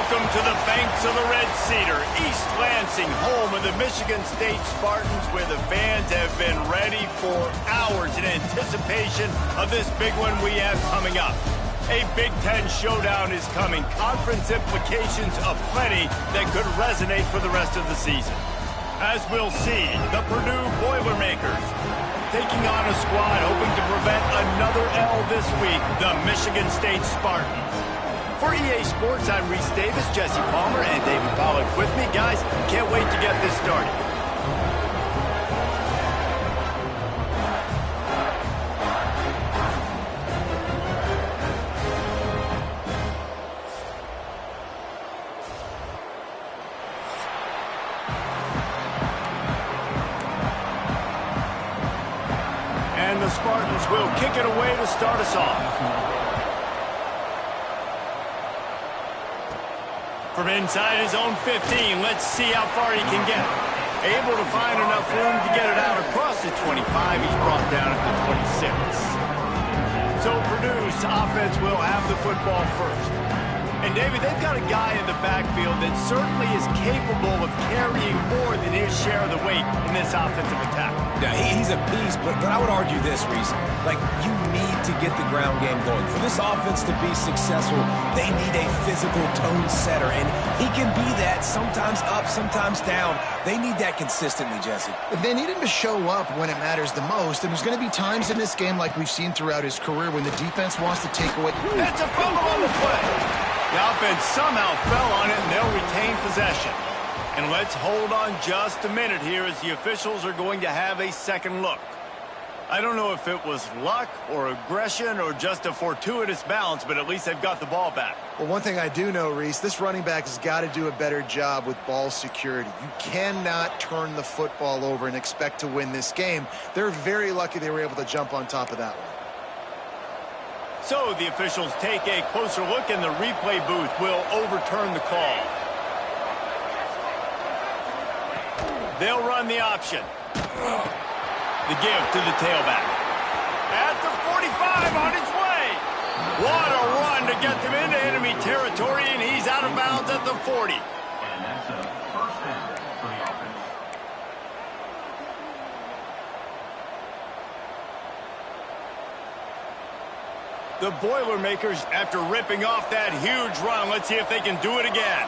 Welcome to the banks of the Red Cedar, East Lansing, home of the Michigan State Spartans, where the fans have been ready for hours in anticipation of this big one we have coming up. A Big Ten showdown is coming. Conference implications aplenty that could resonate for the rest of the season. As we'll see, the Purdue Boilermakers taking on a squad hoping to prevent another L this week, the Michigan State Spartans. For EA Sports, I'm Reese Davis, Jesse Palmer, and David Pollack with me. Guys, can't wait to get this started. And the Spartans will kick it away to start us off. From inside his own 15, let's see how far he can get. Able to find enough room to get it out across the 25. He's brought down at the 26. So Purdue's offense will have the football first. And, David, they've got a guy in the backfield that certainly is capable of carrying more than his share of the weight in this offensive attack. Yeah, he's a beast, but I would argue this, Reese. Like, you need to get the ground game going. For this offense to be successful, they need a physical tone setter, and he can be that, sometimes up, sometimes down. They need that consistently, Jesse. They need him to show up when it matters the most, and there's going to be times in this game like we've seen throughout his career when the defense wants to take away. That's a fumble on the play. The offense somehow fell on it, and they'll retain possession. And let's hold on just a minute here as the officials are going to have a second look. I don't know if it was luck or aggression or just a fortuitous bounce, but at least they've got the ball back. Well, one thing I do know, Reese, this running back has got to do a better job with ball security. You cannot turn the football over and expect to win this game. They're very lucky they were able to jump on top of that one. So the officials take a closer look, and the replay booth will overturn the call. They'll run the option. The give to the tailback. At the 45, on his way. What a run to get them into enemy territory, and he's out of bounds at the 40. And that's a first down for the offense. The Boilermakers, after ripping off that huge run, let's see if they can do it again.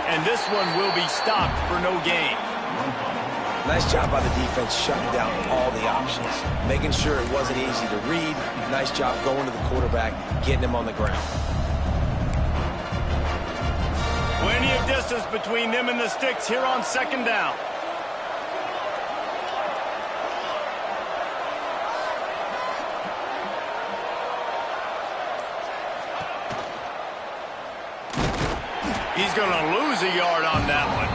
And this one will be stopped for no gain. Nice job by the defense shutting down all the options, making sure it wasn't easy to read. Nice job going to the quarterback, getting him on the ground. Plenty of distance between them and the sticks here on second down. He's going to lose a yard on that one.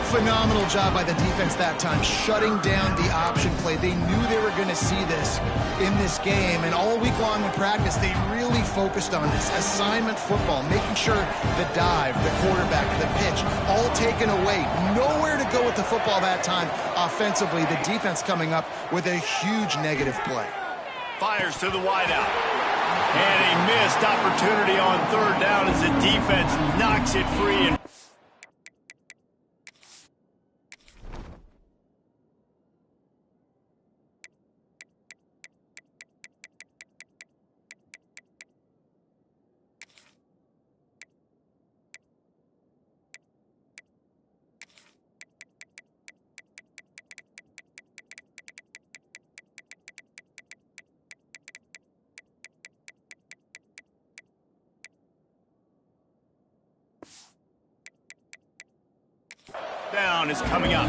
Phenomenal job by the defense that time, shutting down the option play. They knew they were going to see this in this game, and all week long in practice, they really focused on this assignment football, making sure the dive, the quarterback, the pitch, all taken away. Nowhere to go with the football that time offensively. The defense coming up with a huge negative play. Fires to the wideout. And a missed opportunity on third down as the defense knocks it free. And down is coming up.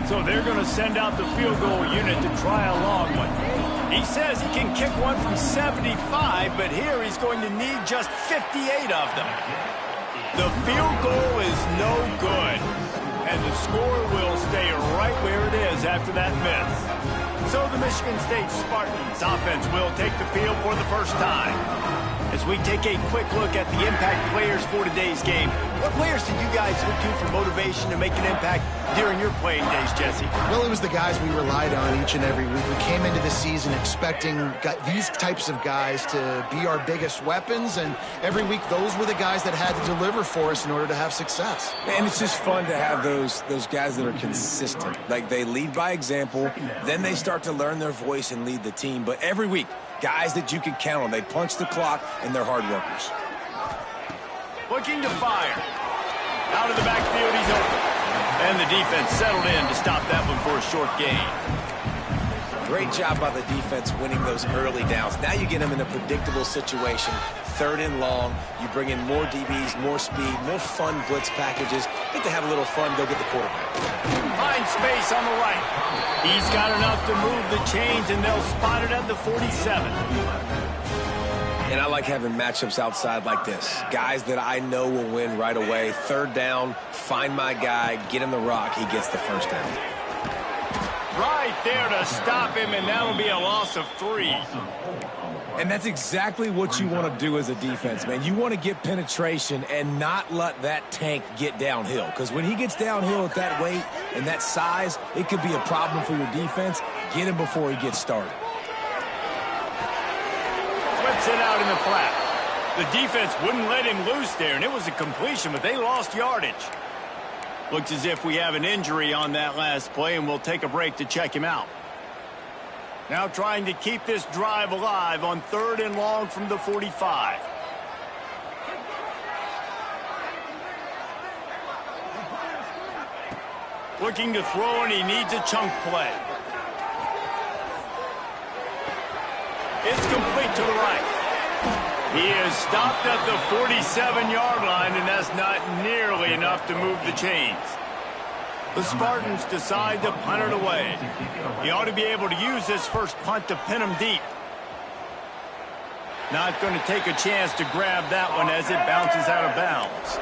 So they're going to send out the field goal unit to try a long one. He says he can kick one from 75, but here he's going to need just 58 of them. The field goal is no good, and the score will stay right where it is after that miss. So the Michigan State Spartans offense will take the field for the first time. As we take a quick look at the impact players for today's game, what players did you guys look to for motivation to make an impact during your playing days, Jesse? Well, it was the guys we relied on each and every week. We came into the season expecting these types of guys to be our biggest weapons, and every week those were the guys that had to deliver for us in order to have success. And it's just fun to have those guys that are consistent. Like, they lead by example, then they start to learn their voice and lead the team. But every week, guys that you can count on. They punch the clock, and they're hard workers. Looking to fire. Out of the backfield, he's open. And the defense settled in to stop that one for a short gain. Great job by the defense winning those early downs. Now you get them in a predictable situation. 3rd and long. You bring in more DBs, more speed, more fun blitz packages. Get to have a little fun, go get the quarterback. Find space on the right. He's got enough to move the chains, and they'll spot it at the 47. And I like having matchups outside like this. Guys that I know will win right away. 3rd down, find my guy, get him the rock, he gets the 1st down. Right there to stop him, and that'll be a loss of 3. And that's exactly what you want to do as a defense, man. You want to get penetration and not let that tank get downhill. Because when he gets downhill at that weight and that size, it could be a problem for your defense. Get him before he gets started. Flips it out in the flat. The defense wouldn't let him loose there, and it was a completion, but they lost yardage. Looks as if we have an injury on that last play, and we'll take a break to check him out. Now trying to keep this drive alive on 3rd and long from the 45. Looking to throw, and he needs a chunk play. It's complete to the right. He is stopped at the 47-yard line, and that's not nearly enough to move the chains. The Spartans decide to punt it away. He ought to be able to use this first punt to pin him deep. Not going to take a chance to grab that one as it bounces out of bounds.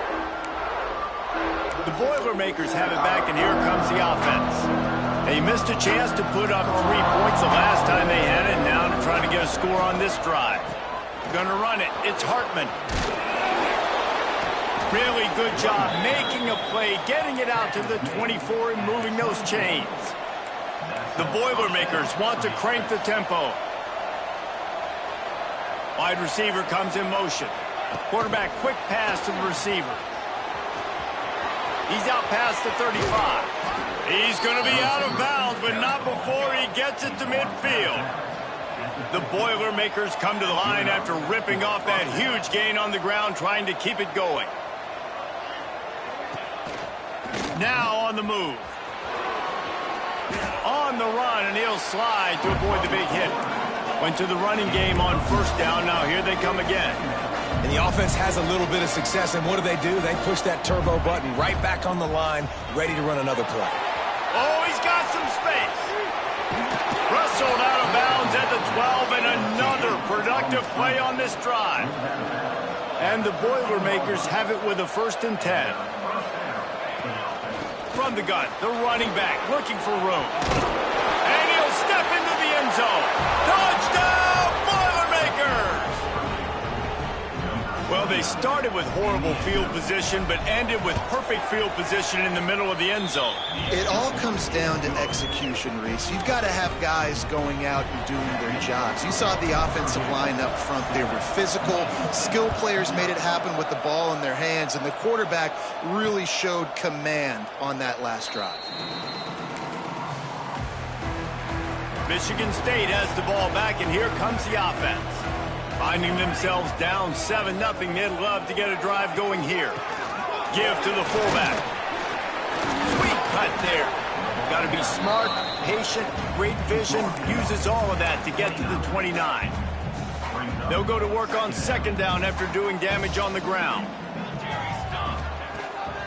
The Boilermakers have it back, and here comes the offense. They missed a chance to put up 3 points the last time they had it, and now they're trying to get a score on this drive. Going to run it. It's Hartman. Really good job making a play, getting it out to the 24 and moving those chains. The Boilermakers want to crank the tempo. Wide receiver comes in motion. Quarterback quick pass to the receiver. He's out past the 35. He's going to be out of bounds, but not before he gets it to midfield. The Boilermakers come to the line after ripping off that huge gain on the ground, trying to keep it going. Now on the move. On the run, and he'll slide to avoid the big hit. Went to the running game on 1st down. Now here they come again. And the offense has a little bit of success, and what do? They push that turbo button right back on the line, ready to run another play. Oh, he's got some space. Wrestled out of bounds at the 12, and another productive play on this drive. And the Boilermakers have it with a 1st and 10. From the gun, the running back looking for room. And he'll step into the end zone. Touchdown, Boilermakers! Well, they started with horrible field position, but ended with perfect field position in the middle of the end zone. It all comes down to execution, Reese. You've got to have guys going out and doing their jobs. You saw the offensive line up front. They were physical. Skill players made it happen with the ball in their hands, and the quarterback really showed command on that last drive. Michigan State has the ball back, and here comes the offense. Finding themselves down 7-0, they'd love to get a drive going here. Give to the fullback. Sweet cut there. Got to be smart, patient, great vision. Uses all of that to get to the 29. They'll go to work on 2nd down after doing damage on the ground.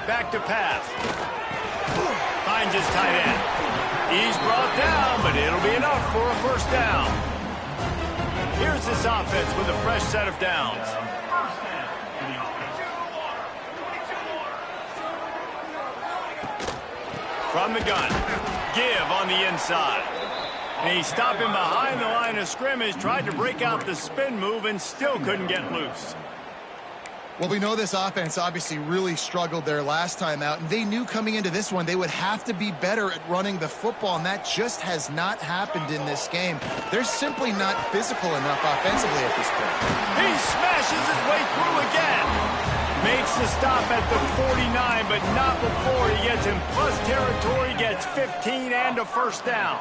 Back to pass. Finds his tight end. He's brought down, but it'll be enough for a 1st down. Here's this offense with a fresh set of downs. From the gun. Give on the inside. And he's stopping behind the line of scrimmage, tried to break out the spin move and still couldn't get loose. Well, we know this offense obviously really struggled their last time out, and they knew coming into this one they would have to be better at running the football, and that just has not happened in this game. They're simply not physical enough offensively at this point. He smashes his way through again. Makes the stop at the 49, but not before he gets in plus territory, gets 15 and a first down.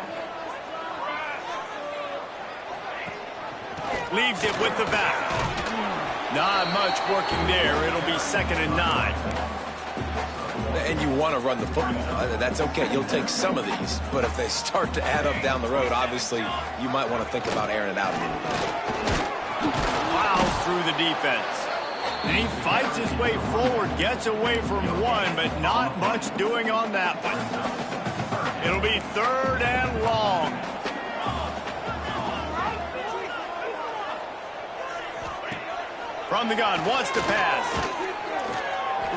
Leaves it with the back. Not much working there. It'll be 2nd and 9. And you want to run the football. That's okay. You'll take some of these. But if they start to add up down the road, obviously, you might want to think about airing it out a little bit. Plows through the defense. And he fights his way forward, gets away from one, but not much doing on that one. It'll be 3rd and long. From the gun, wants to pass.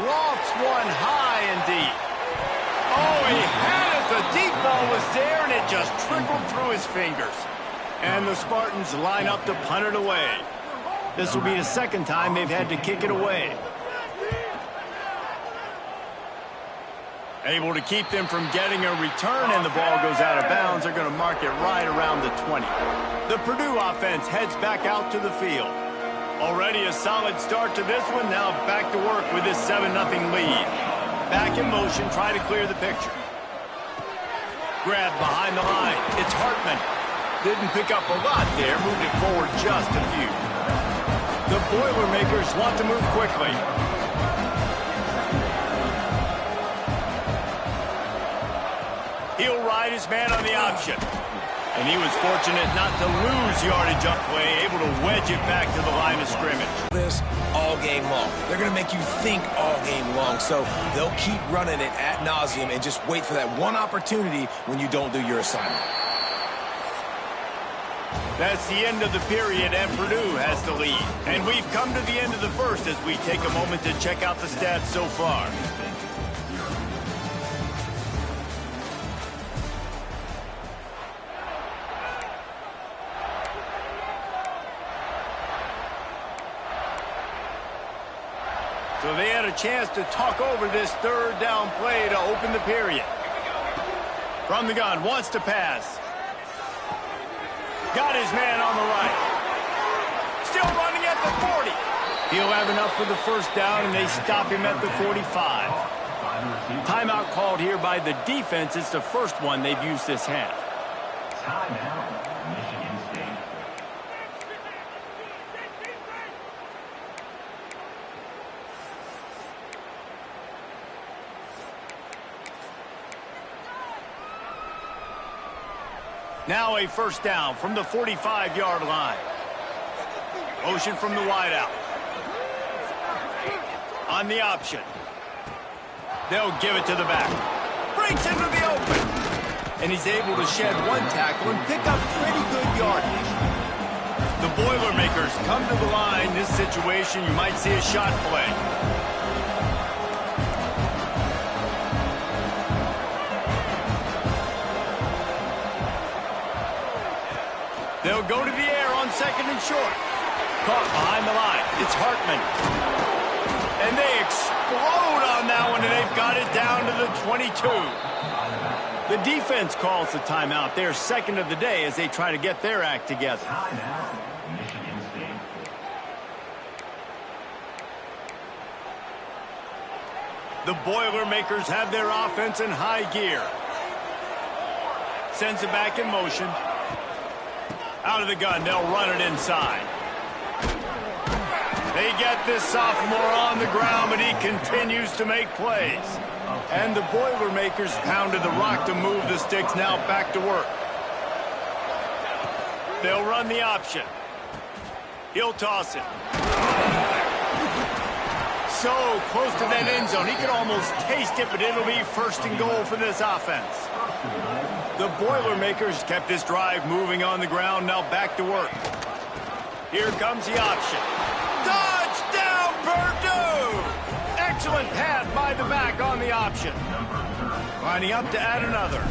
Lofts one high and deep. Oh, he had it. The deep ball was there, and it just trickled through his fingers. And the Spartans line up to punt it away. This will be the 2nd time they've had to kick it away. Able to keep them from getting a return, and the ball goes out of bounds. They're going to mark it right around the 20. The Purdue offense heads back out to the field. Already a solid start to this one. Now back to work with this 7-0 lead. Back in motion, try to clear the picture. Grab behind the line. It's Hartman. Didn't pick up a lot there. Moved it forward just a few. The Boilermakers want to move quickly. He'll ride his man on the option. And he was fortunate not to lose yardage on play, able to wedge it back to the line of scrimmage. This all game long. They're going to make you think all game long, so they'll keep running it ad nauseum and just wait for that one opportunity when you don't do your assignment. That's the end of the period, and Purdue has the lead. And we've come to the end of the first as we take a moment to check out the stats so far. So they had a chance to talk over this 3rd down play to open the period. From the gun, wants to pass. Got his man on the right. Still running at the 40. He'll have enough for the first down, and they stop him at the 45. Timeout called here by the defense. It's the first one they've used this half. Timeout, Michigan State. Now a first down from the 45-yard line. Motion from the wideout. On the option. They'll give it to the back. Breaks into the open. And he's able to shed one tackle and pick up pretty good yardage. The Boilermakers come to the line. This situation, you might see a shot play. They'll go to the air on 2nd and short. Caught behind the line. It's Hartman. And they explode on that one, and they've got it down to the 22. The defense calls the timeout. They're 2nd of the day as they try to get their act together. Timeout, Michigan State. The Boilermakers have their offense in high gear. Sends it back in motion. Out of the gun, they'll run it inside. They get this sophomore on the ground, but he continues to make plays. And the Boilermakers pounded the rock to move the sticks, now back to work. They'll run the option. He'll toss it. So close to that end zone, he could almost taste it, but it'll be 1st and goal for this offense. The Boilermakers kept this drive moving on the ground, now back to work. Here comes the option. Touchdown, Purdue! Excellent pad by the back on the option. Lining up to add another.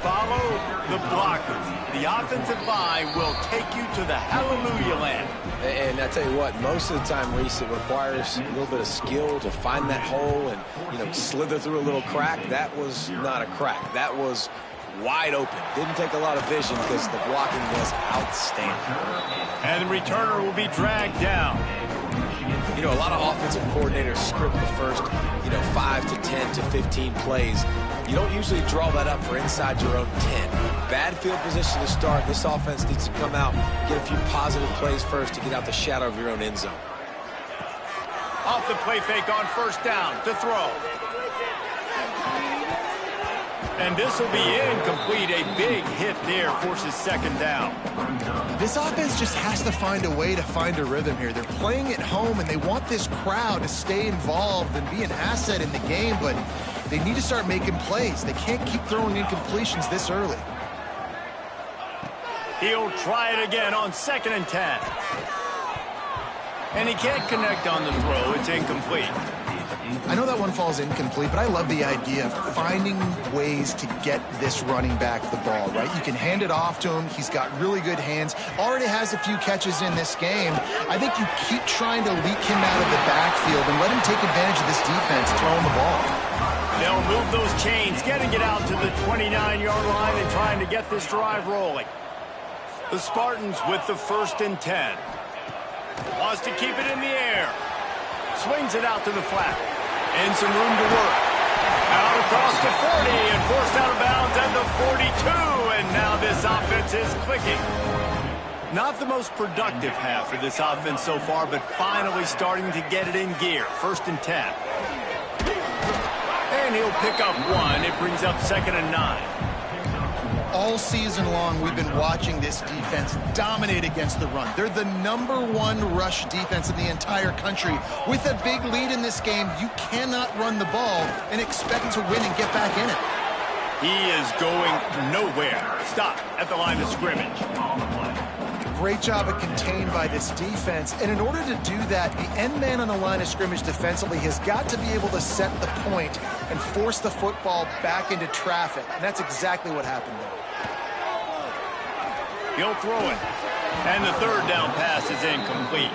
Follow the blockers. The offensive line will take you to the hallelujah land. And I tell you what, most of the time, Reese, it requires a little bit of skill to find that hole and, slither through a little crack. That was not a crack. That was wide open. Didn't take a lot of vision because the blocking was outstanding. And the returner will be dragged down. A lot of offensive coordinators script the first, 5 to 10 to 15 plays. You don't usually draw that up for inside your own 10. Bad field position to start. This offense needs to come out, get a few positive plays first to get out the shadow of your own end zone. Off the play fake on first down to throw. And this will be incomplete. A big hit there forces second down. This offense just has to find a way to find a rhythm here. They're playing at home, and they want this crowd to stay involved and be an asset in the game, but they need to start making plays. They can't keep throwing incompletions this early. He'll try it again on 2nd and 10. And he can't connect on the throw. It's incomplete. I know that one falls incomplete, but I love the idea of finding ways to get this running back the ball, right? You can hand it off to him. He's got really good hands. Already has a few catches in this game. I think you keep trying to leak him out of the backfield and let him take advantage of this defense throwing the ball. They'll move those chains, getting it out to the 29-yard line and trying to get this drive rolling. The Spartans with the 1st and 10. Wants to keep it in the air. Swings it out to the flat. And some room to work. Out across the 40 and forced out of bounds at the 42. And now this offense is clicking. Not the most productive half for this offense so far, but finally starting to get it in gear. 1st and 10. And he'll pick up one. It brings up 2nd and 9. All season long, we've been watching this defense dominate against the run. They're the #1 rush defense in the entire country. With a big lead in this game, you cannot run the ball and expect to win and get back in it. He is going nowhere. Stop at the line of scrimmage. Great job of contained by this defense. And in order to do that, the end man on the line of scrimmage defensively has got to be able to set the point and force the football back into traffic. And that's exactly what happened there. He'll throw it. And the 3rd down pass is incomplete.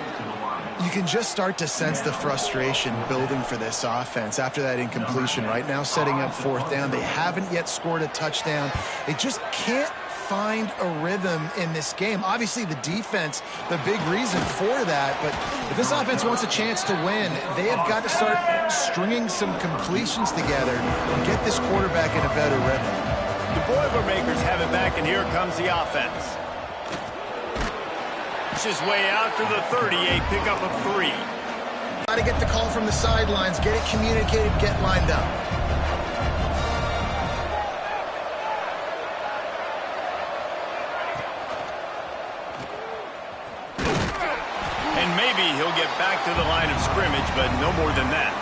You can just start to sense the frustration building for this offense after that incompletion. Right now, setting up 4th down. They haven't yet scored a touchdown. They just can't find a rhythm in this game. Obviously, the defense, the big reason for that. But if this offense wants a chance to win, they have got to start stringing some completions together and get this quarterback in a better rhythm. The Boilermakers have it back, and here comes the offense. His way out to the 38, pickup of 3. Got to get the call from the sidelines, get it communicated, get lined up. And maybe he'll get back to the line of scrimmage, but no more than that.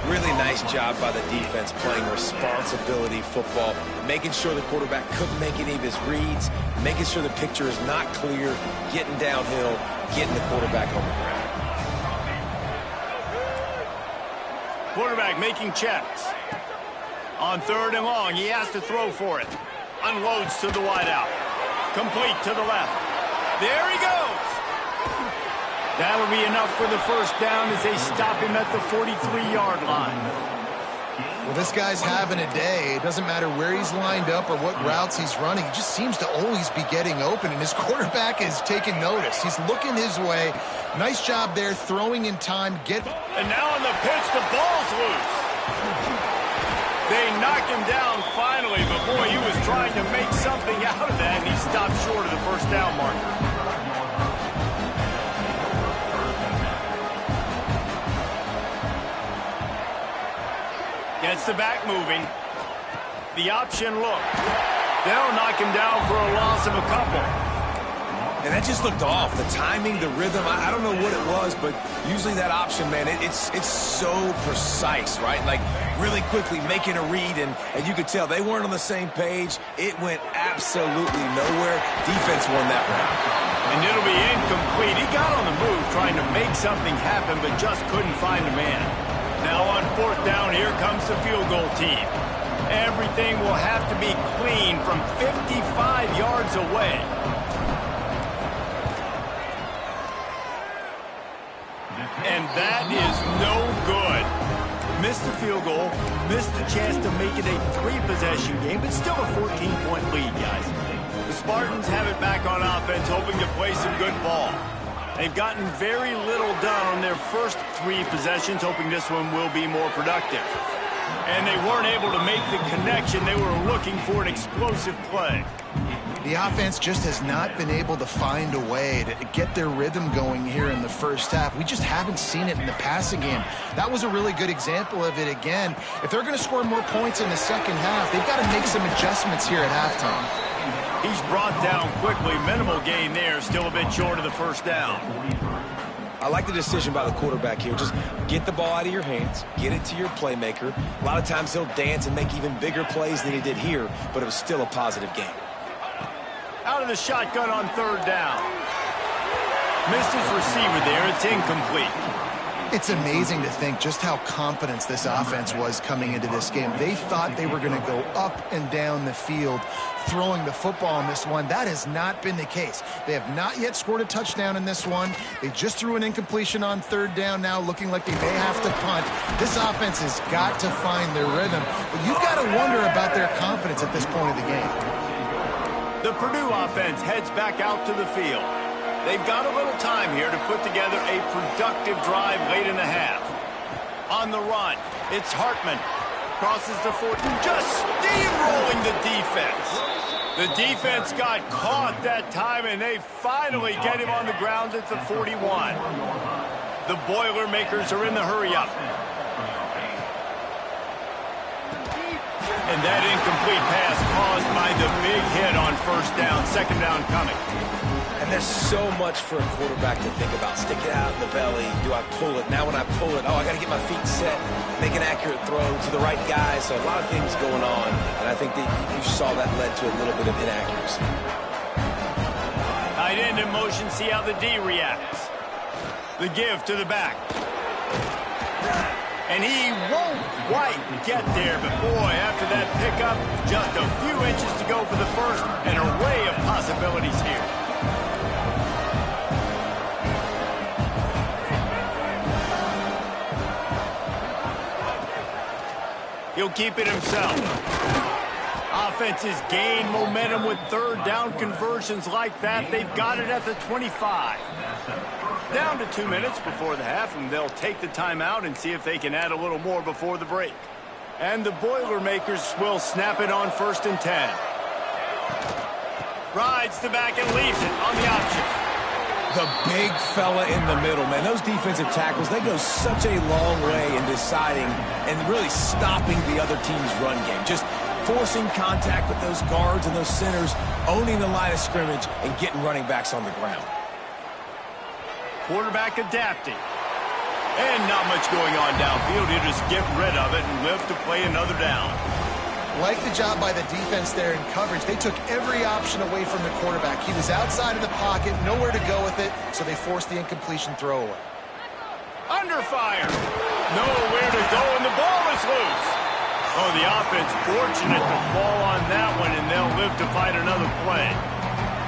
Really nice job by the defense playing responsibility football, making sure the quarterback couldn't make any of his reads, making sure the picture is not clear, getting downhill, getting the quarterback on the ground. Quarterback making checks. On 3rd and long, he has to throw for it. Unloads to the wideout. Complete to the left. There he goes. That'll be enough for the 1st down as they stop him at the 43-yard line. Well, this guy's having a day. It doesn't matter where he's lined up or what routes he's running. He just seems to always be getting open, and his quarterback is taking notice. He's looking his way. Nice job there, throwing in time. And now on the pitch, the ball's loose. They knock him down finally, but boy, he was trying to make something out of that, and he stopped short of the 1st down marker. Gets the back moving. The option look. They'll knock him down for a loss of a couple. And that just looked off. The timing, the rhythm, I don't know what it was, but usually that option, man, it's so precise, right? Like really quickly making a read, and you could tell they weren't on the same page. It went absolutely nowhere. Defense won that round. And it'll be incomplete. He got on the move trying to make something happen, but just couldn't find a man. Now on 4th down, here comes the field goal team. Everything will have to be clean from 55 yards away. And that is no good. Missed the field goal, missed the chance to make it a 3-possession game, but still a 14-point lead, guys. The Spartans have it back on offense, hoping to play some good ball. They've gotten very little done on their first 3 possessions, hoping this one will be more productive. And they weren't able to make the connection. They were looking for an explosive play. The offense just has not been able to find a way to get their rhythm going here in the first half. We just haven't seen it in the passing game. That was a really good example of it again. If they're going to score more points in the second half, they've got to make some adjustments here at halftime. He's brought down quickly. Minimal gain there. Still a bit short of the first down. I like the decision by the quarterback here. Just get the ball out of your hands, get it to your playmaker. A lot of times he'll dance and make even bigger plays than he did here, but it was still a positive game. Out of the shotgun on third down. Missed his receiver there. It's incomplete. It's amazing to think just how confident this offense was coming into this game. They thought they were going to go up and down the field throwing the football in this one. That has not been the case. They have not yet scored a touchdown in this one. They just threw an incompletion on third down now, looking like they may have to punt. This offense has got to find their rhythm. But you've got to wonder about their confidence at this point of the game. The Purdue offense heads back out to the field. They've got a little time here to put together a productive drive late in the half. On the run, it's Hartman. Crosses the 40, just steamrolling the defense. The defense got caught that time, and they finally get him on the ground at the 41. The Boilermakers are in the hurry-up. And that incomplete pass caused by the big hit on first down, second down coming. And there's so much for a quarterback to think about. Stick it out in the belly. Do I pull it? Now when I pull it, I got to get my feet set, make an accurate throw to the right guy. So a lot of things going on. And I think that you saw that led to a little bit of inaccuracy. Tight end in motion, see how the D reacts. The give to the back. And he won't quite get there, but boy, after that pickup, just a few inches to go for the first. An array of possibilities here. He'll keep it himself. Offenses gain momentum with third down conversions like that. They've got it at the 25. Down to 2 minutes before the half, and they'll take the timeout and see if they can add a little more before the break. And the Boilermakers will snap it on 1st and 10. Rides the back and leaves it on the option. The big fella in the middle, man. Those defensive tackles, they go such a long way in deciding and really stopping the other team's run game. Just forcing contact with those guards and those centers, owning the line of scrimmage, and getting running backs on the ground. Quarterback adapting. And not much going on downfield. He'll just get rid of it and live to play another down. Like the job by the defense there in coverage. They took every option away from the quarterback. He was outside of the pocket, nowhere to go with it, so they forced the incompletion throwaway. Under fire. Nowhere to go, and the ball is loose. Oh, the offense fortunate to fall on that one, and they'll live to fight another play.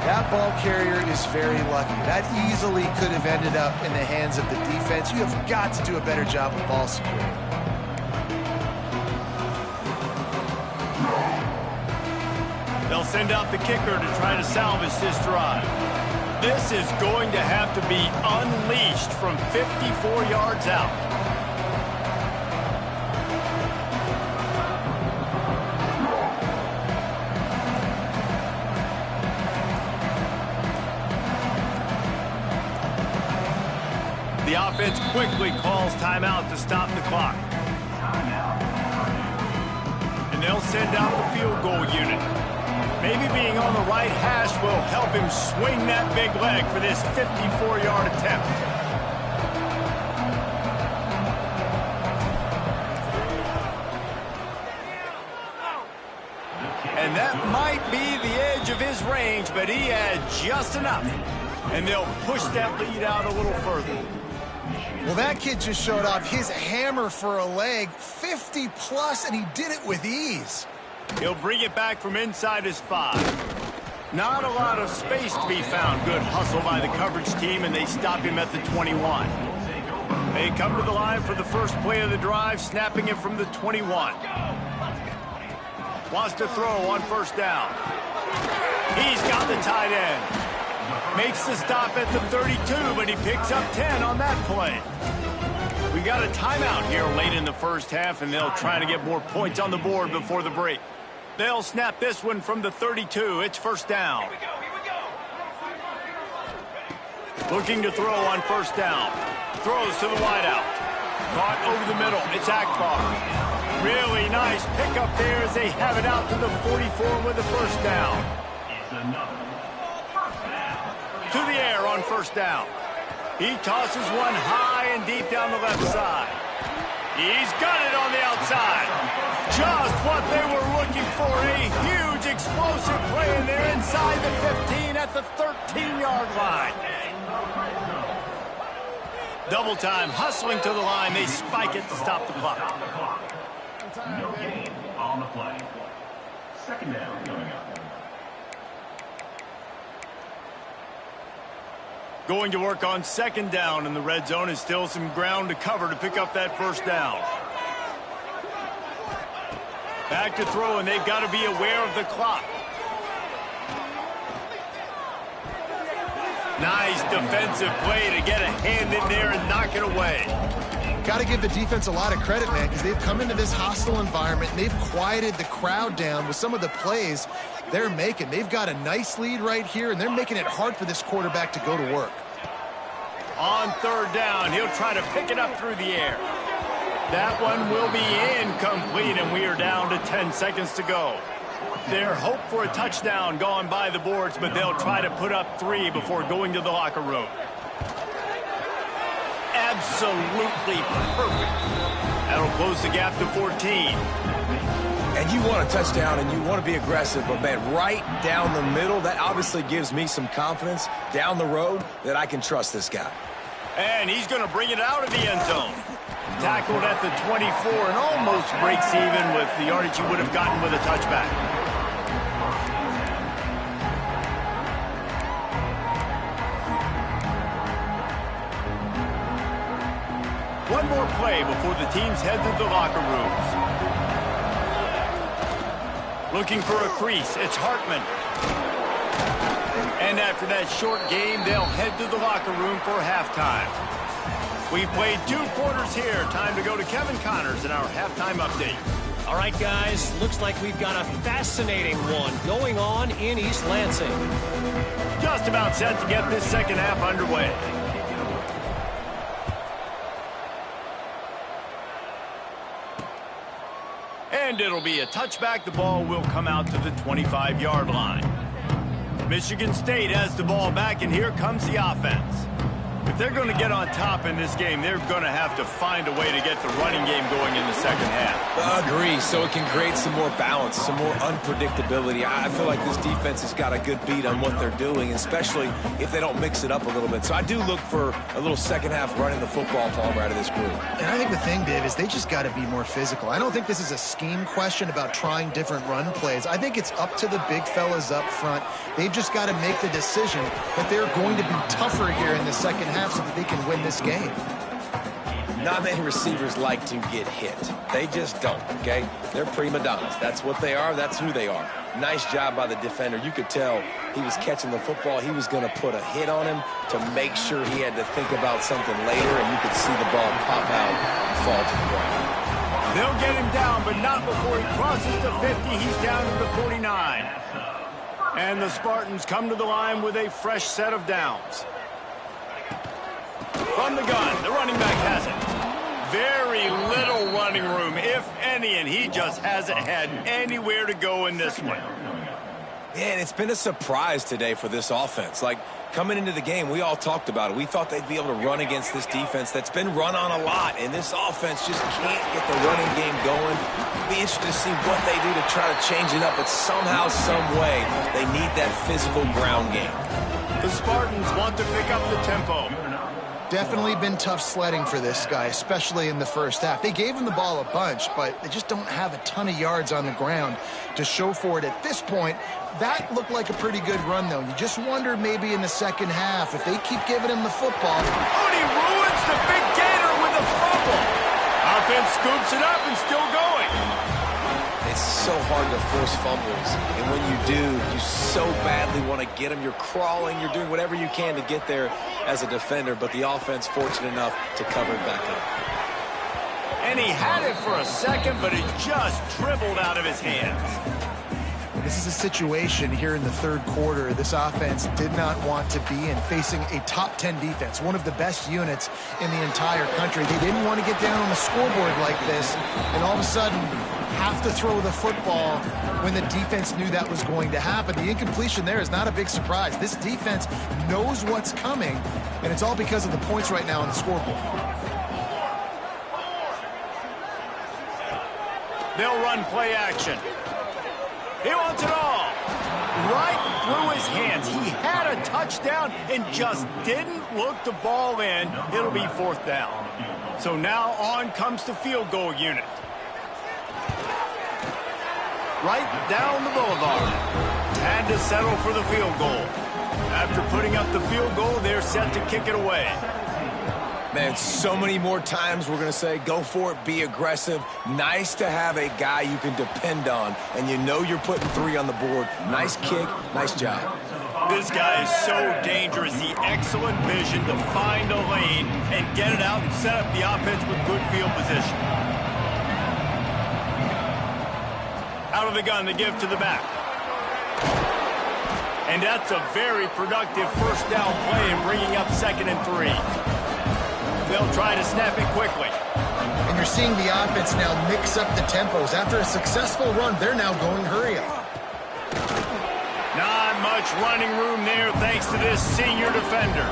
That ball carrier is very lucky. That easily could have ended up in the hands of the defense. You have got to do a better job with ball security. They'll send out the kicker to try to salvage this drive. This is going to have to be unleashed from 54 yards out. The offense quickly calls timeout to stop the clock. And they'll send out the field goal unit. Maybe being on the right hash will help him swing that big leg for this 54-yard attempt. And that might be the edge of his range, but he had just enough. And they'll push that lead out a little further. Well, that kid just showed off his hammer for a leg, 50 plus, and he did it with ease. He'll bring it back from inside his 5. Not a lot of space to be found. Good hustle by the coverage team, and they stop him at the 21. They come to the line for the first play of the drive, snapping it from the 21. Wants to throw on first down. He's got the tight end. Makes the stop at the 32, but he picks up 10 on that play. We got a timeout here late in the first half, and they'll try to get more points on the board before the break. They'll snap this one from the 32. It's first down. Looking to throw on first down. Throws to the wideout. Caught over the middle. It's Akbar. Really nice pickup there as they have it out to the 44 with the first down. To the air on first down. He tosses one high and deep down the left side. He's got it on the outside. Just what they were looking for. A huge explosive play, and they're inside the 15 at the 13-yard line. Double time, hustling to the line. They spike it to stop the clock. No gain on the play. Second down coming up. Going to work on second down in the red zone, and still some ground to cover to pick up that first down. Back to throw, and they've got to be aware of the clock. Nice defensive play to get a hand in there and knock it away. Got to give the defense a lot of credit, man, because they've come into this hostile environment, and they've quieted the crowd down with some of the plays they're making. They've got a nice lead right here, and they're making it hard for this quarterback to go to work. On third down, he'll try to pick it up through the air. That one will be incomplete, and we are down to 10 seconds to go. Their hope for a touchdown gone by the boards, but they'll try to put up 3 before going to the locker room. Absolutely perfect. That'll close the gap to 14. And you want a touchdown, and you want to be aggressive, but, man, right down the middle, that obviously gives me some confidence down the road that I can trust this guy. And he's going to bring it out of the end zone. Tackled at the 24 and almost breaks even with the yardage he would have gotten with a touchback. One more play before the teams head to the locker rooms. Looking for a crease, it's Hartman. And after that short game, they'll head to the locker room for halftime. We've played 2 quarters here. Time to go to Kevin Connors in our halftime update. All right, guys, looks like we've got a fascinating one going on in East Lansing. Just about set to get this second half underway. And it'll be a touchback. The ball will come out to the 25-yard line. Michigan State has the ball back, and here comes the offense. If they're going to get on top in this game, they're going to have to find a way to get the running game going in the second half. Agree, so it can create some more balance, some more unpredictability. I feel like this defense has got a good beat on what they're doing, especially if they don't mix it up a little bit. So I do look for a little second half running the football Palmer out of this group. And I think the thing, Dave, is they just got to be more physical. I don't think this is a scheme question about trying different run plays. I think it's up to the big fellas up front. They've just got to make the decision that they're going to be tougher here in the second half so that they can win this game. Not many receivers like to get hit. They just don't, okay? They're prima donnas. That's what they are. That's who they are. Nice job by the defender. You could tell he was catching the football. He was going to put a hit on him to make sure he had to think about something later, and you could see the ball pop out and fall to the ground. They'll get him down, but not before he crosses the 50. He's down to the 49. And the Spartans come to the line with a fresh set of downs. From the gun, the running back has it. Very little running room, if any, and he just hasn't had anywhere to go in this one. Man, it's been a surprise today for this offense. Like, coming into the game, we all talked about it. We thought they'd be able to run against this defense that's been run on a lot, and this offense just can't get the running game going. Be interested to see what they do to try to change it up, but somehow, some way, they need that physical ground game. The Spartans want to pick up the tempo. Definitely been tough sledding for this guy, especially in the first half. They gave him the ball a bunch, but they just don't have a ton of yards on the ground to show for it at this point. That looked like a pretty good run, though. You just wondered maybe in the second half if they keep giving him the football. Oh, and he ruins the big gator with a fumble. Offense scoops it up and still going. It's so hard to force fumbles, and when you do, you so badly want to get them. You're crawling, you're doing whatever you can to get there as a defender, but the offense fortunate enough to cover it back up. And he had it for a second, but it just dribbled out of his hands. This is a situation here in the third quarter this offense did not want to be in, facing a top 10 defense, one of the best units in the entire country. They didn't want to get down on the scoreboard like this, and all of a sudden have to throw the football when the defense knew that was going to happen. The incompletion there is not a big surprise. This defense knows what's coming, and it's all because of the points right now on the scoreboard. They'll run play action. He wants it all. Right through his hands. He had a touchdown and just didn't look the ball in. It'll be fourth down. So now on comes the field goal unit. Right down the boulevard. Had to settle for the field goal. After putting up the field goal, they're set to kick it away. Man, so many more times we're going to say, go for it, be aggressive. Nice to have a guy you can depend on, and you know you're putting 3 on the board. Nice kick, nice job. This guy is so dangerous. The excellent vision to find a lane and get it out and set up the offense with good field position. Out of the gun, the give to the back. And that's a very productive first down play in bringing up 2nd and 3. They'll try to snap it quickly. And you're seeing the offense now mix up the tempos. After a successful run, they're now going hurry up. Not much running room there thanks to this senior defender.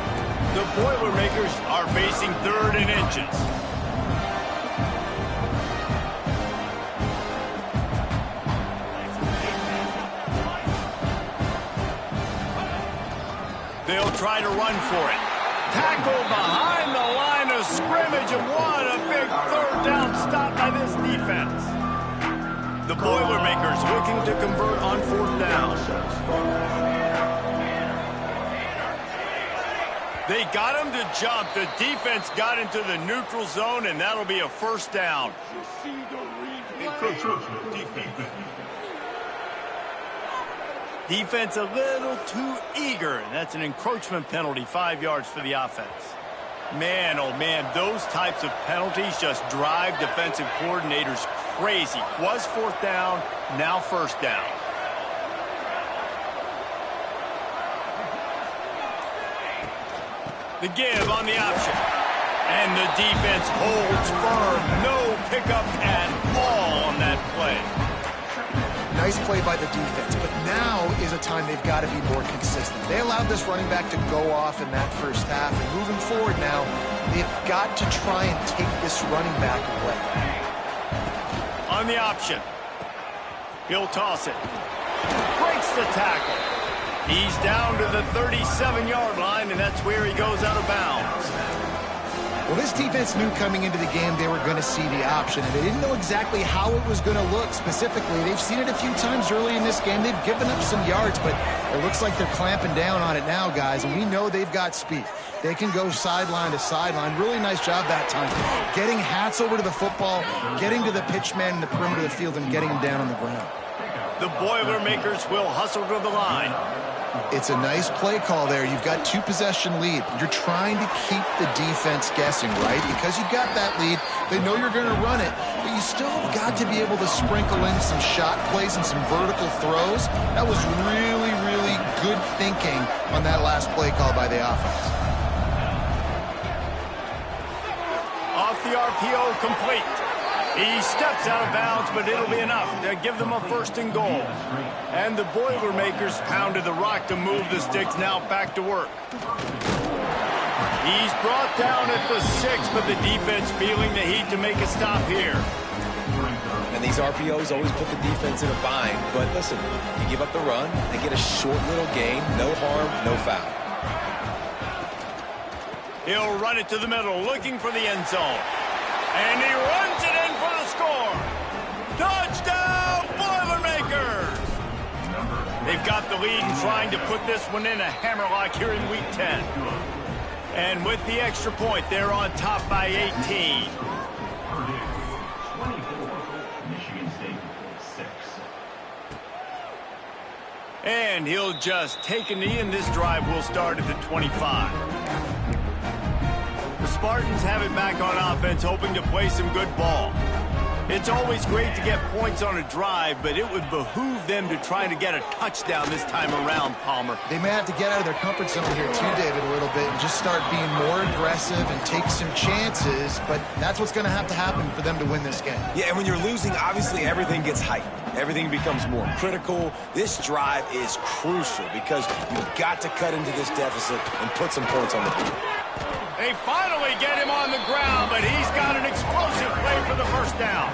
The Boilermakers are facing 3rd and inches. They'll try to run for it. Tackle behind the line of scrimmage, and what a big 3rd down stop by this defense. The Boilermakers looking to convert on 4th down. They got him to jump. The defense got into the neutral zone, and that'll be a 1st down. Defense a little too eager, and that's an encroachment penalty, 5 yards for the offense. Man, oh man, those types of penalties just drive defensive coordinators crazy. Was 4th down, now 1st down. The give on the option. And the defense holds firm. No pickup at all on that play. Nice play by the defense, but now is a time they've got to be more consistent. They allowed this running back to go off in that first half, and moving forward now, they've got to try and take this running back away. On the option. He'll toss it. Breaks the tackle. He's down to the 37-yard line, and that's where he goes out of bounds. Well, this defense knew coming into the game they were going to see the option, and they didn't know exactly how it was going to look specifically. They've seen it a few times early in this game. They've given up some yards, but it looks like they're clamping down on it now, guys, and we know they've got speed. They can go sideline to sideline. Really nice job that time. Getting hats over to the football, getting to the pitch man in the perimeter of the field, and getting him down on the ground. The Boilermakers will hustle to the line. It's a nice play call there. You've got 2-possession lead. You're trying to keep the defense guessing, right? Because you've got that lead. They know you're going to run it, but you still have got to be able to sprinkle in some shot plays and some vertical throws. That was really, really good thinking on that last play call by the offense. Off the RPO, complete. He steps out of bounds, but it'll be enough to give them a 1st and goal. And the Boilermakers pounded the rock to move the sticks, now back to work. He's brought down at the 6, but the defense feeling the heat to make a stop here. And these RPOs always put the defense in a bind. But listen, you give up the run, they get a short little gain, no harm, no foul. He'll run it to the middle, looking for the end zone. And he runs it in for the score. Touchdown, Boilermakers! They've got the lead and trying to put this one in a hammerlock here in week 10. And with the extra point, they're on top by 18. Purdue, 24. Michigan State, 6. And he'll just take a knee, and this drive will start at the 25. The Spartans have it back on offense, hoping to play some good ball. It's always great to get points on a drive, but it would behoove them to try to get a touchdown this time around, Palmer. They may have to get out of their comfort zone here too, David, a little bit and just start being more aggressive and take some chances, but that's what's going to happen for them to win this game. Yeah, and when you're losing, obviously everything gets heightened. Everything becomes more critical. This drive is crucial because you've got to cut into this deficit and put some points on the board. They finally get him on the ground, but he's got an explosive play for the first down.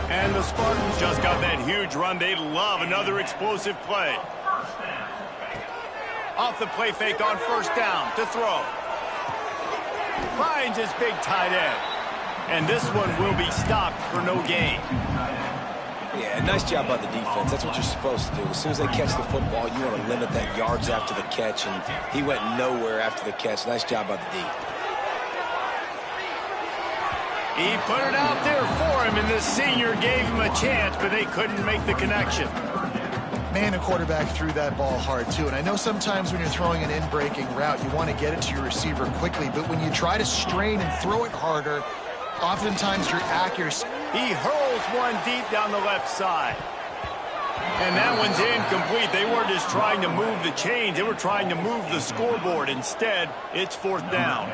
And the Spartans just got that huge run. They love another explosive play. Off the play fake on first down to throw. Finds his big tight end. And this one will be stopped for no gain. Yeah, nice job by the defense. That's what you're supposed to do. As soon as they catch the football, you want to limit that yards after the catch, and he went nowhere after the catch. Nice job by the D. He put it out there for him, and this senior gave him a chance, but they couldn't make the connection. Man, the quarterback threw that ball hard, too. And I know sometimes when you're throwing an in-breaking route, you want to get it to your receiver quickly, but when you try to strain and throw it harder, oftentimes your accuracy... He hurls one deep down the left side. And that one's incomplete. They weren't just trying to move the chains. They were trying to move the scoreboard. Instead, it's fourth down.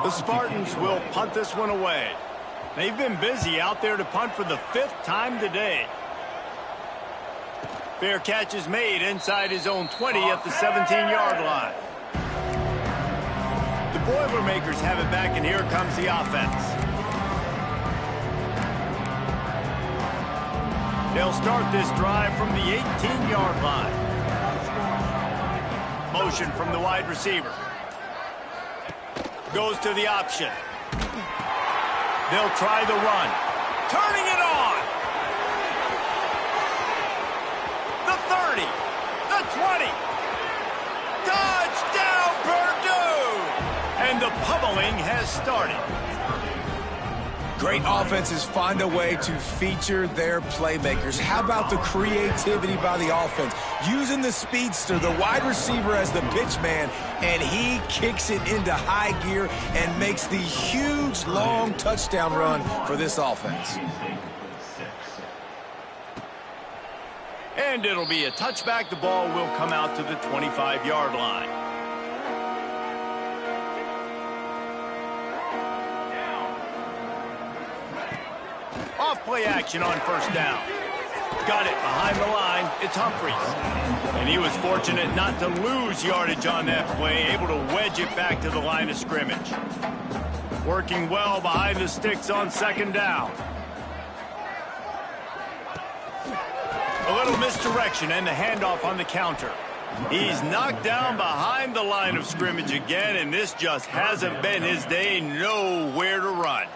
The Spartans will punt this one away. They've been busy out there to punt for the 5th time today. Fair catch is made inside his own 20 at the 17-yard line. The Boilermakers have it back, and here comes the offense. They'll start this drive from the 18-yard line. Motion from the wide receiver. Goes to the option. They'll try the run. Turning it on. The 30. The 20. Touchdown, Purdue! And the pummeling has started. Great offenses find a way to feature their playmakers. How about the creativity by the offense? Using the speedster, the wide receiver as the pitch man, and he kicks it into high gear and makes the huge, long touchdown run for this offense. And it'll be a touchback. The ball will come out to the 25-yard line. Off-play action on first down. Got it behind the line. It's Humphries. And he was fortunate not to lose yardage on that play, able to wedge it back to the line of scrimmage. Working well behind the sticks on second down. A little misdirection and the handoff on the counter. He's knocked down behind the line of scrimmage again, and this just hasn't been his day. Nowhere to run.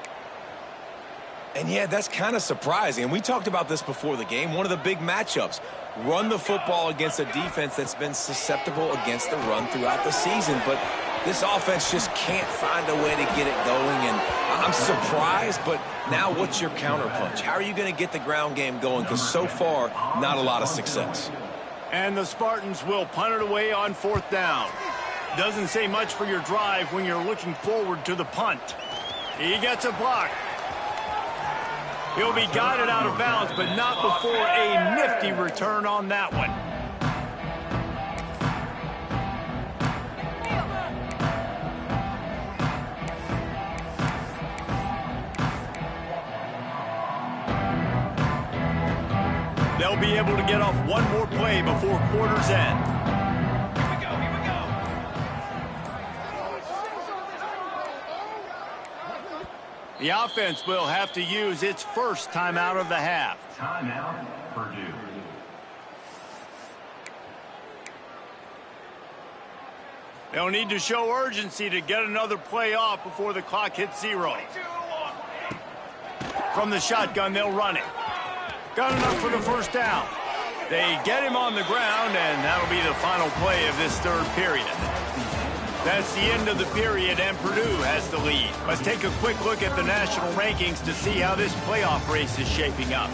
And yeah, that's kind of surprising. And we talked about this before the game. One of the big matchups. Run the football against a defense that's been susceptible against the run throughout the season. But this offense just can't find a way to get it going. And I'm surprised, but now what's your counterpunch? How are you going to get the ground game going? Because so far, not a lot of success. And the Spartans will punt it away on fourth down. Doesn't say much for your drive when you're looking forward to the punt. He gets a block. He'll be guided out of bounds, but not before a nifty return on that one. They'll be able to get off one more play before quarter's end. The offense will have to use its first timeout of the half. Timeout, Purdue. They'll need to show urgency to get another play off before the clock hits 0. From the shotgun, they'll run it. Got enough for the first down. They get him on the ground, and that'll be the final play of this third period. That's the end of the period, and Purdue has the lead. Let's take a quick look at the national rankings to see how this playoff race is shaping up.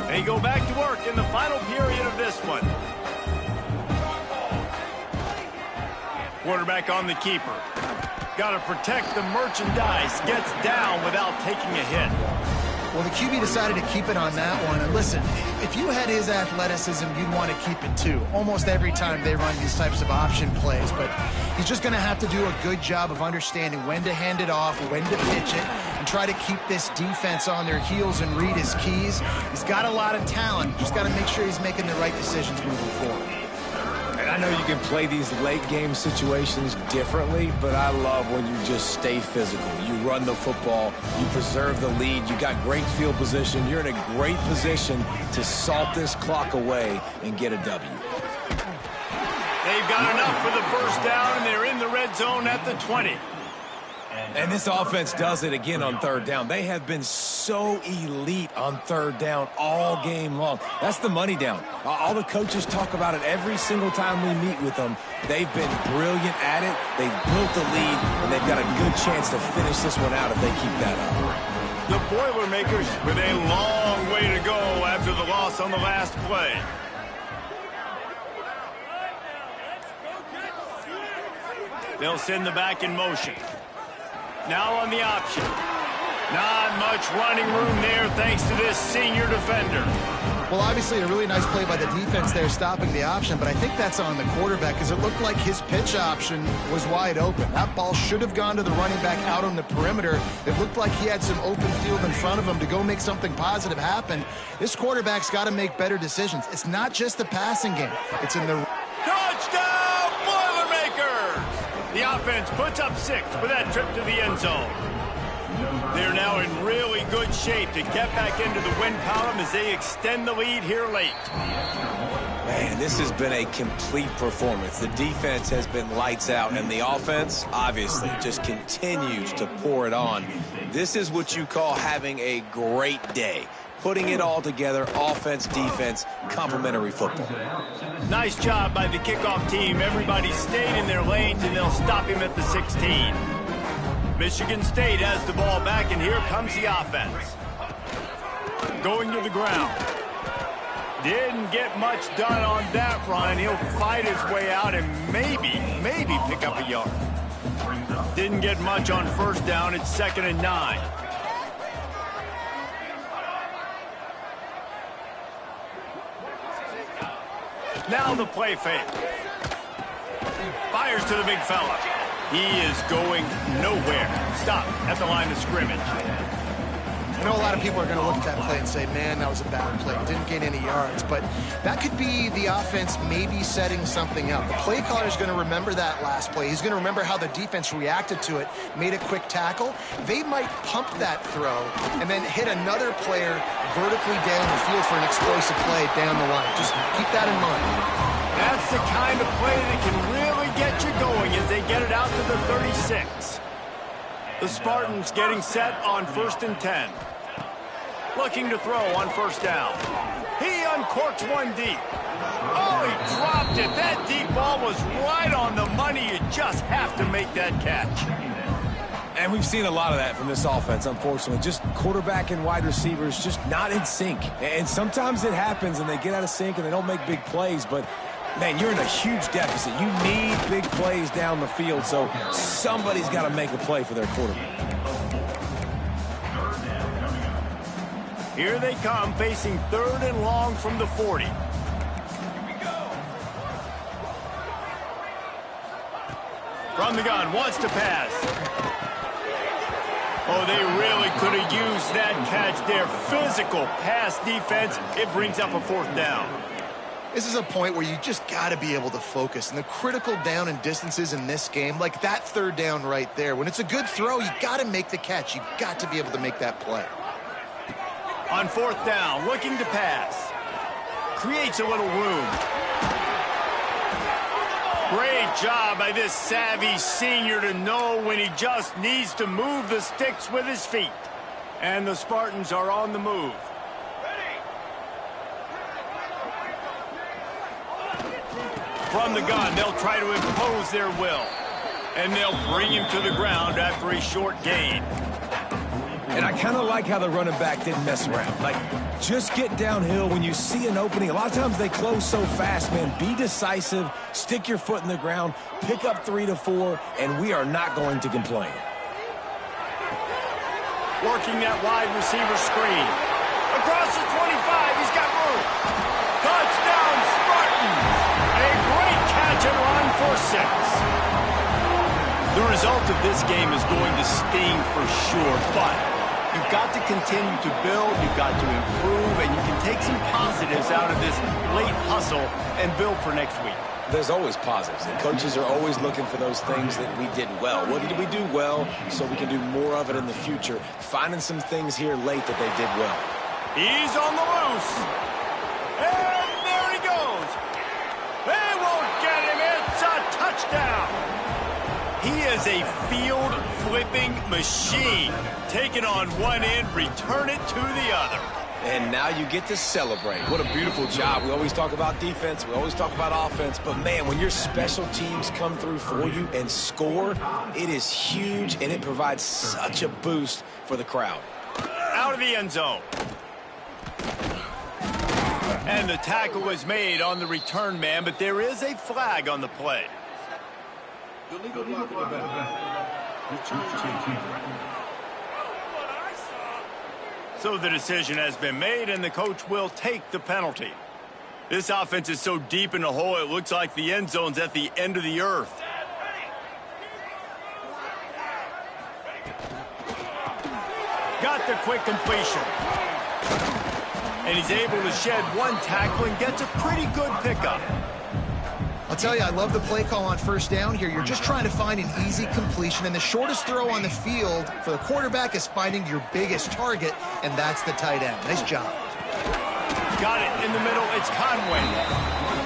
They go back to work in the final period of this one. Quarterback on the keeper. Got to protect the merchandise. Gets down without taking a hit. Well, the QB decided to keep it on that one. And listen, if you had his athleticism, you'd want to keep it too. Almost every time they run these types of option plays. But he's just going to have to do a good job of understanding when to hand it off, when to pitch it, and try to keep this defense on their heels and read his keys. He's got a lot of talent. Just got to make sure he's making the right decisions moving forward. And I know you can play these late game situations differently, but I love when you just stay physical. You run the football, you preserve the lead, you got great field position, you're in a great position to salt this clock away and get a W. They've got enough for the first down, and they're in the red zone at the 20. And this offense does it again on third down. They have been so elite on third down all game long. That's the money down. All the coaches talk about it every single time we meet with them. They've been brilliant at it. They've built the lead, and they've got a good chance to finish this one out if they keep that up. The Boilermakers with a long way to go after the loss on the last play. They'll send the back in motion. Now on the option. Not much running room there thanks to this senior defender. Well, obviously a really nice play by the defense there stopping the option, but I think that's on the quarterback because it looked like his pitch option was wide open. That ball should have gone to the running back out on the perimeter. It looked like he had some open field in front of him to go make something positive happen. This quarterback's got to make better decisions. It's not just the passing game. It's in the... Touchdown, Boilermakers! The offense puts up 6 for that trip to the end zone. They're now in really good shape to get back into the win column as they extend the lead here late. Man, this has been a complete performance. The defense has been lights out, and the offense, obviously, just continues to pour it on. This is what you call having a great day. Putting it all together, offense, defense, complementary football. Nice job by the kickoff team. Everybody stayed in their lanes, and they'll stop him at the 16. Michigan State has the ball back, and here comes the offense. Going to the ground. Didn't get much done on that run. He'll fight his way out and maybe pick up a yard. Didn't get much on first down. It's 2nd and 9. Now the play fake. Fires to the big fella. He is going nowhere. Stop at the line of scrimmage. I know a lot of people are going to look at that play and say, man, that was a bad play. Didn't gain any yards. But that could be the offense maybe setting something up. The play caller is going to remember that last play. He's going to remember how the defense reacted to it, made a quick tackle. They might pump that throw and then hit another player vertically down the field for an explosive play down the line. Just keep that in mind. That's the kind of play that can really get you going as they get it out to the 36. The Spartans getting set on 1st and 10. Looking to throw on first down. He uncorks one deep. Oh, he dropped it. That deep ball was right on the money. You just have to make that catch. And we've seen a lot of that from this offense, unfortunately. Just quarterback and wide receivers just not in sync. And sometimes it happens and they get out of sync and they don't make big plays, but man, you're in a huge deficit. You need big plays down the field, so somebody's got to make a play for their quarterback. Here they come, facing 3rd and long from the 40. From the gun, wants to pass. Oh, they really could have used that catch there. Physical pass defense. It brings up a 4th down. This is a point where you just got to be able to focus. And the critical down and distances in this game, like that 3rd down right there, when it's a good throw, you got to make the catch. You got to be able to make that play. On 4th down, looking to pass. creates a little room. Great job by this savvy senior to know when he just needs to move the sticks with his feet. And the Spartans are on the move. From the gun, they'll try to impose their will. And they'll bring him to the ground after a short gain. And I kind of like how the running back didn't mess around. Like, just get downhill when you see an opening. A lot of times they close so fast, man. Be decisive, stick your foot in the ground, pick up 3 to 4, and we are not going to complain. Working that wide receiver screen. Across the 25, he's got room. Touchdown, Spartans! A great catch and run for 6. The result of this game is going to sting for sure, but you've got to continue to build, you've got to improve, and you can take some positives out of this late hustle and build for next week. There's always positives, and coaches are always looking for those things that we did well. What did we do well so we can do more of it in the future? Finding some things here late that they did well. He's on the loose. And there he goes. They won't get him. It's a touchdown. He is a field-flipping machine. Take it on one end, return it to the other. And now you get to celebrate. What a beautiful job. We always talk about defense. We always talk about offense. But, man, when your special teams come through for you and score, it is huge, and it provides such a boost for the crowd. Out of the end zone. And the tackle is made on the return man, but there is a flag on the play. So the decision has been made, and the coach will take the penalty. This offense is so deep in the hole, it looks like the end zone's at the end of the earth. Got the quick completion. And he's able to shed one tackle and gets a pretty good pickup. I'll tell you, I love the play call on first down here. You're just trying to find an easy completion, and the shortest throw on the field for the quarterback is finding your biggest target, and that's the tight end. Nice job. Got it in the middle. It's Conway.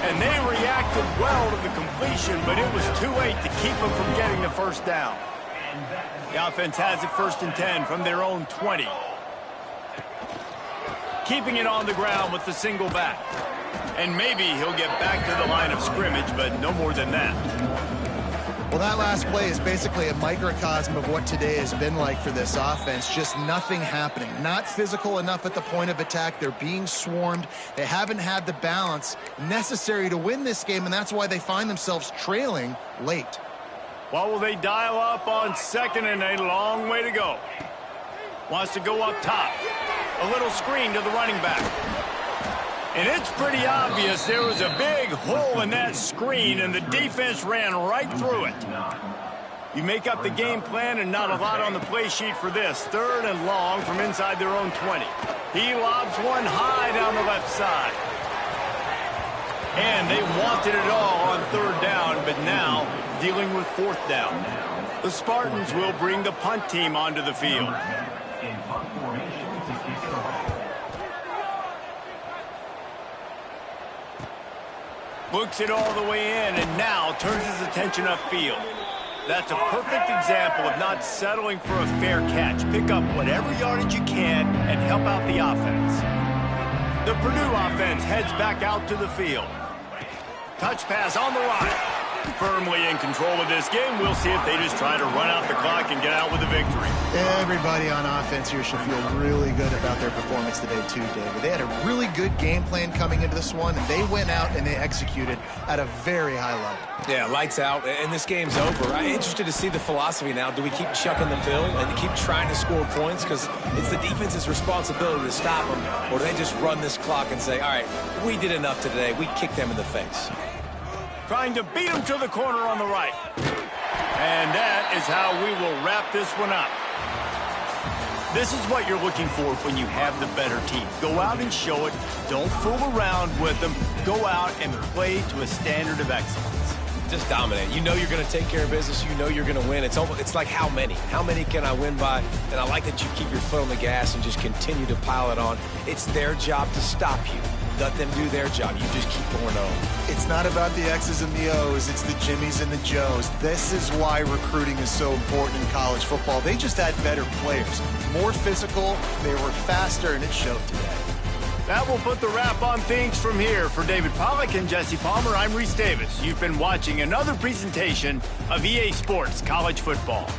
And they reacted well to the completion, but it was too late to keep them from getting the first down. The offense has it 1st and 10 from their own 20. Keeping it on the ground with the single back. And maybe he'll get back to the line of scrimmage, but no more than that. Well, that last play is basically a microcosm of what today has been like for this offense. Just nothing happening. Not physical enough at the point of attack. They're being swarmed. They haven't had the balance necessary to win this game, and that's why they find themselves trailing late. Well, will they dial up on 2nd and a long way to go? Wants to go up top. A little screen to the running back. And it's pretty obvious there was a big hole in that screen, and the defense ran right through it. You make up the game plan, and not a lot on the play sheet for this. 3rd and long from inside their own 20. He lobs one high down the left side. And they wanted it all on 3rd down, but now dealing with 4th down. The Spartans will bring the punt team onto the field. Looks it all the way in, and now turns his attention upfield. That's a perfect example of not settling for a fair catch. Pick up whatever yardage you can and help out the offense. The Purdue offense heads back out to the field. Touch pass on the right. Firmly in control of this game. We'll see if they just try to run out the clock and get out with a victory. Everybody on offense here should feel really good about their performance today too, David. They had a really good game plan coming into this one, and they went out and they executed at a very high level. Yeah, lights out, and this game's over. I'm interested to see the philosophy now. Do we keep chucking the pill and keep trying to score points? Because it's the defense's responsibility to stop them. Or do they just run this clock and say, all right, we did enough today. We kicked them in the face. Trying to beat him to the corner on the right. And that is how we will wrap this one up. This is what you're looking for when you have the better team. Go out and show it. Don't fool around with them. Go out and play to a standard of excellence. Just dominate. You know you're going to take care of business. You know you're going to win. It's like how many? How many can I win by? And I like that you keep your foot on the gas and just continue to pile it on. It's their job to stop you. let them do their job. You just keep going on. It's not about the X's and the O's. It's the Jimmies and the Joes. This is why recruiting is so important in college football. They just had better players, more physical, they were faster, and it showed today. That will put the wrap on things from here. For David Pollack and Jesse Palmer, I'm Reese Davis. You've been watching another presentation of EA Sports College Football.